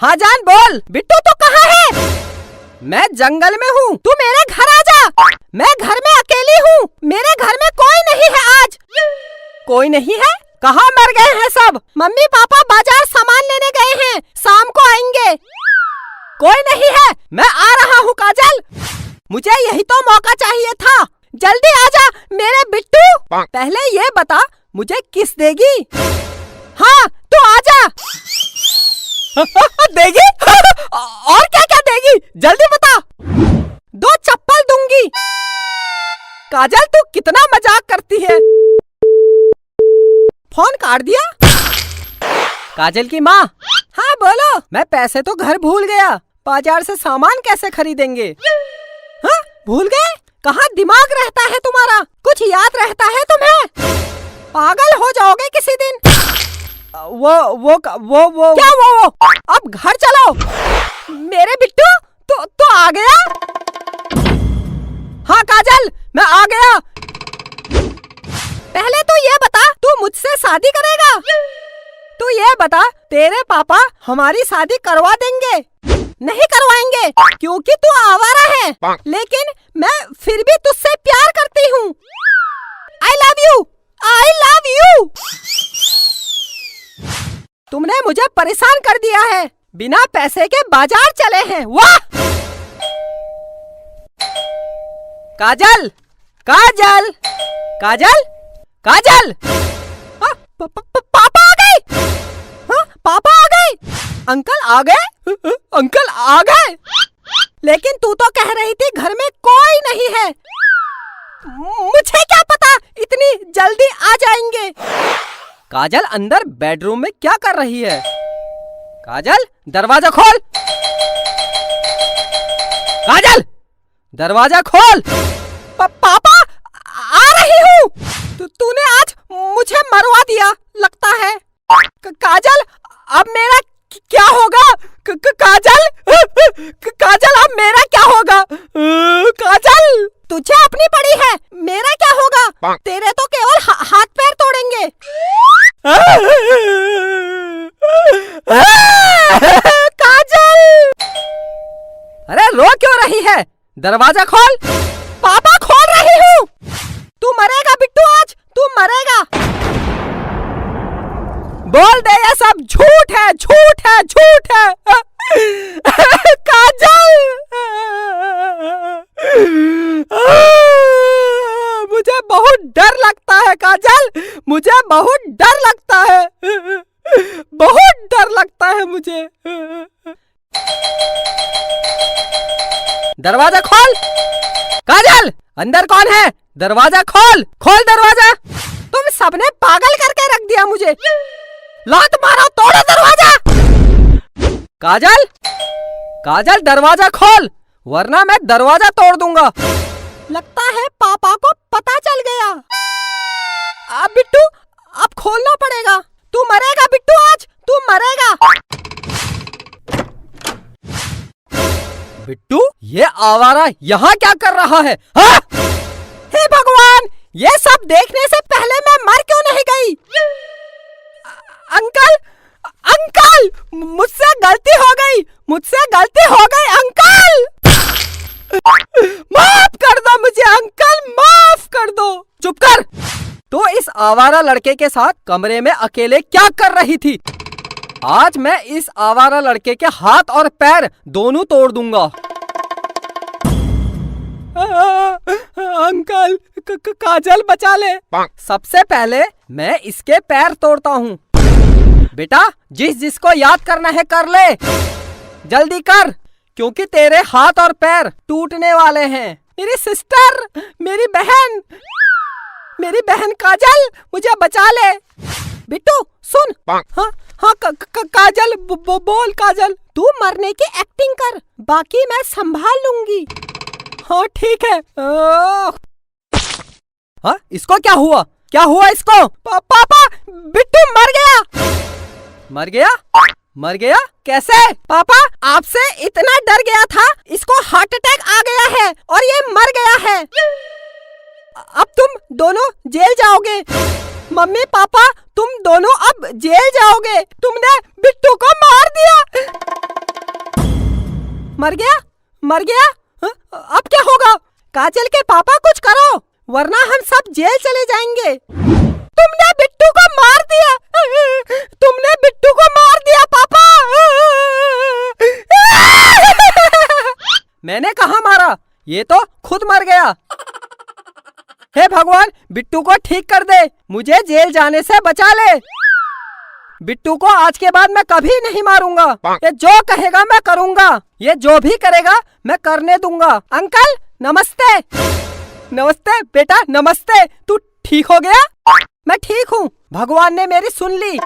हाँ जान बोल, बिट्टू तू कहाँ है? मैं जंगल में हूँ, तू मेरे घर आ जा। मैं घर में अकेली हूँ, मेरे घर में कोई नहीं है आज। कोई नहीं है? कहाँ मर गए हैं सब? मम्मी पापा बाजार सामान लेने गए हैं, शाम को आएंगे। कोई नहीं है, मैं आ रहा हूँ काजल। मुझे यही तो मौका चाहिए था, जल्दी आजा मेरे बिट्टू। पहले ये बता मुझे किस देगी? हाँ तू आजा। देगी? और क्या क्या देगी? जल्दी बता। 2 चप्पल दूंगी। काजल तू कितना मजाक करती है। फोन काट दिया। काजल की माँ। हाँ बोलो। मैं पैसे तो घर भूल गया, बाजार से सामान कैसे खरीदेंगे? हाँ भूल गए? कहाँ दिमाग रहता है तुम्हारा? कुछ याद रहता है तुम्हें? पागल हो जाओगे किसी दिन। वो क्या वो? अब घर चलो। मेरे बिट्टू तो आ गया? हाँ काजल मैं आ गया। पहले तो ये बता तू मुझसे शादी करेगा? तू ये बता तेरे पापा हमारी शादी करवा देंगे? नहीं करवाएंगे क्योंकि तू आवारा है, लेकिन मैं फिर भी तुझसे प्यार करती हूँ। I love you, I love you। तुमने मुझे परेशान कर दिया है, बिना पैसे के बाजार चले हैं। वाह काजल, काजल, काजल, काजल। पापा आ गए। हाँ पापा आ गए। अंकल आ गए? अंकल आ गए? लेकिन तू तो कह रही थी घर में कोई नहीं है। मुझे क्या पता इतनी जल्दी आ जाएंगे। काजल अंदर बेडरूम में क्या कर रही है? काजल दरवाजा खोल। काजल दरवाजा खोल। पापा आ रही हूँ। तूने आज मुझे मरवा दिया लगता है। काजल अब मेरा क्या होगा? काजल, काजल अब मेरा क्या होगा? काजल तुझे अपनी पड़ी है, मेरा क्या होगा? तेरे तो केवल हाथ पैर तोड़ेंगे। काजल अरे रो क्यों रही है? दरवाजा खोल। पापा खोल रही हूँ। तू मरेगा बिट्टू, आज तू मरेगा। बोल दे ये सब झूठ है, झूठ है, झूठ है। काजल मुझे बहुत डर लगता है काजल, मुझे बहुत डर लगता है, बहुत डर लगता है मुझे। दरवाजा खोल। काजल अंदर कौन है? दरवाजा खोल, खोल दरवाजा। तुम सबने पागल करके रख दिया मुझे। लात मारो, तोड़ो दरवाजा। काजल, काजल दरवाजा खोल वरना मैं दरवाजा तोड़ दूंगा। लगता है पापा को पता चल गया। अब बिट्टू अब खोलना पड़ेगा। तू मरेगा बिट्टू, आज तू मरेगा। बिट्टू ये आवारा यहाँ क्या कर रहा है? हाँ? हे भगवान, ये सब देखने से पहले मैं मर क्यों नहीं गई? अंकल, अंकल मुझसे गलती हो गई, मुझसे गलती हो गई। अंकल माफ कर दो मुझे, अंकल माफ कर दो। चुप कर। तो इस आवारा लड़के के साथ कमरे में अकेले क्या कर रही थी? आज मैं इस आवारा लड़के के हाथ और पैर दोनों तोड़ दूंगा। अंकल काजल बचा ले। सबसे पहले मैं इसके पैर तोड़ता हूँ। बेटा जिसको याद करना है कर ले, जल्दी कर क्योंकि तेरे हाथ और पैर टूटने वाले हैं। मेरी सिस्टर, मेरी बहन काजल मुझे बचा ले। बिट्टू सुन। हाँ हाँ काजल बोल। काजल तू मरने की एक्टिंग कर, बाकी मैं संभाल लूंगी। हाँ ठीक है। हाँ इसको क्या हुआ? क्या हुआ इसको? पापा बिट्टू मर गया। मर गया? मर गया कैसे? पापा आपसे इतना डर गया था, इसको हार्ट अटैक आ गया है और ये मर गया है। अब तुम दोनों जेल जाओगे। मम्मी पापा तुम दोनों अब जेल जाओगे, तुमने बिट्टू को मार दिया। मर गया, मर गया। अब क्या होगा? काजल के पापा कुछ करो, वरना हम सब जेल चले जाएंगे। तुमने बिट्टू को मार दिया, तुमने बिट्टू को मार दिया पापा। मैंने कहा मारा, ये तो खुद मर गया। हे भगवान, बिट्टू को ठीक कर दे, मुझे जेल जाने से बचा ले। बिट्टू को आज के बाद मैं कभी नहीं मारूंगा। ये जो कहेगा मैं करूंगा, ये जो भी करेगा मैं करने दूंगा। अंकल नमस्ते। नमस्ते बेटा, नमस्ते। तू ठीक हो गया? मैं ठीक हूँ, भगवान ने मेरी सुन ली।